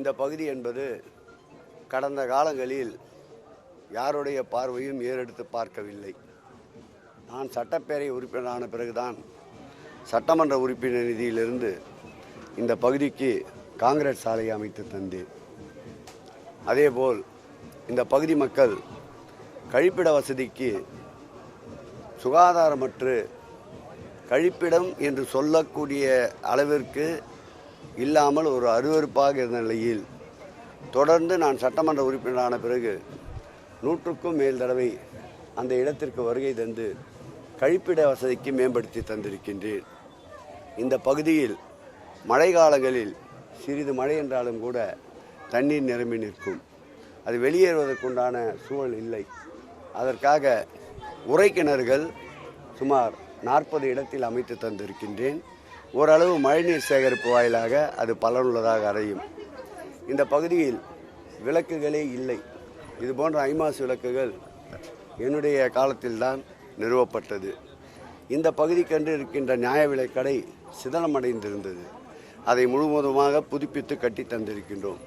இந்த பகுதி என்பது கடந்த காலங்களில் யாருடைய பார்வையும் ஏறெடுத்து பார்க்கவில்லை. நான் சட்டப்பேரவை உறுப்பினரான பிறகுதான் சட்டமன்ற உறுப்பினர் நிதியிலிருந்து இந்த பகுதிக்கு காங்கிரஸ் சாலை அமைத்து தந்தேன். அதேபோல் இந்த பகுதி மக்கள் கழிப்பிட வசதிக்கு சுகாதாரமற்று கழிப்பிடம் என்று சொல்லக்கூடிய அளவிற்கு இல்லாமல் ஒரு அருவருப்பாக இருந்த நிலையில் தொடர்ந்து நான் சட்டமன்ற உறுப்பினரான பிறகு 100க்கும் மேல் தடவை அந்த இடத்திற்கு வருகை தந்து கழிப்பிட வசதிக்கு மேம்படுத்தி தந்திருக்கின்றேன். இந்த பகுதியில் மழை காலங்களில் சிறிது மழை என்றாலும் கூட தண்ணீர் நிரம்பி நிற்கும். அது வெளியேறுவதற்குண்டான சூழல் இல்லை. அதற்காக உறை கிணறுகள் சுமார் 40 இடத்தில் அமைத்து தந்திருக்கின்றேன். ஓரளவு மழைநீர் சேகரிப்பு வாயிலாக அது பலனுள்ளதாக அறையும். இந்த பகுதியில் விளக்குகளே இல்லை. இதுபோன்ற ஐமாஸ் விளக்குகள் என்னுடைய காலத்தில்தான் நிறுவப்பட்டது. இந்த பகுதிக்கென்று இருக்கின்ற நியாய விலைக் கடை சிதலமடைந்திருந்தது. அதை முழுவதுமாக புதுப்பித்து கட்டி தந்திருக்கின்றோம்.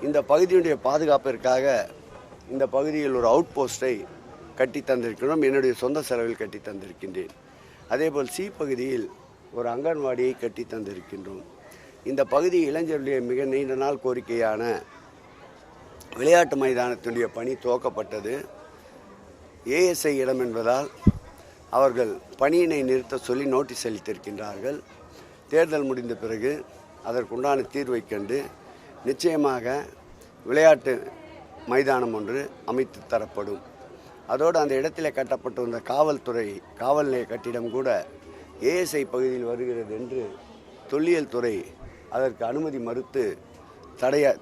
இந்த பகுதியுடைய பாதுகாப்பிற்காக இந்த பகுதியில் ஒரு அவுட் போஸ்ட்டை கட்டி தந்திருக்கின்றோம். என்னுடைய சொந்த செலவில் கட்டி தந்திருக்கின்றேன். அதேபோல் சி பகுதியில் ஒரு அங்கன்வாடியை கட்டி தந்திருக்கின்றோம். இந்த பகுதி இளைஞர்களுடைய மிக நீண்ட நாள் கோரிக்கையான விளையாட்டு மைதானத்தினுடைய பணி துவக்கப்பட்டது. ஏஎஸ்ஐ இடம் என்பதால் அவர்கள் பணியினை நிறுத்த சொல்லி நோட்டீஸ் அளித்திருக்கின்றார்கள். தேர்தல் முடிந்த பிறகு அதற்குண்டான தீர்வை கண்டு நிச்சயமாக விளையாட்டு மைதானம் ஒன்று அமைத்து தரப்படும். அதோடு அந்த இடத்தில் கட்டப்பட்டிருந்த காவல் நிலைய கட்டிடம் கூட ஏஎஸ்ஐ பகுதியில் வருகிறது என்று தொல்லியல் துறை அதற்கு அனுமதி மறுத்து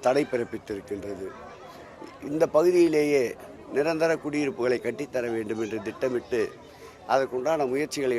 தடை பிறப்பித்திருக்கின்றது. இந்த பகுதியிலேயே நிரந்தர குடியிருப்புகளை கட்டித்தர வேண்டும் என்று திட்டமிட்டு அதற்குண்டான முயற்சிகளை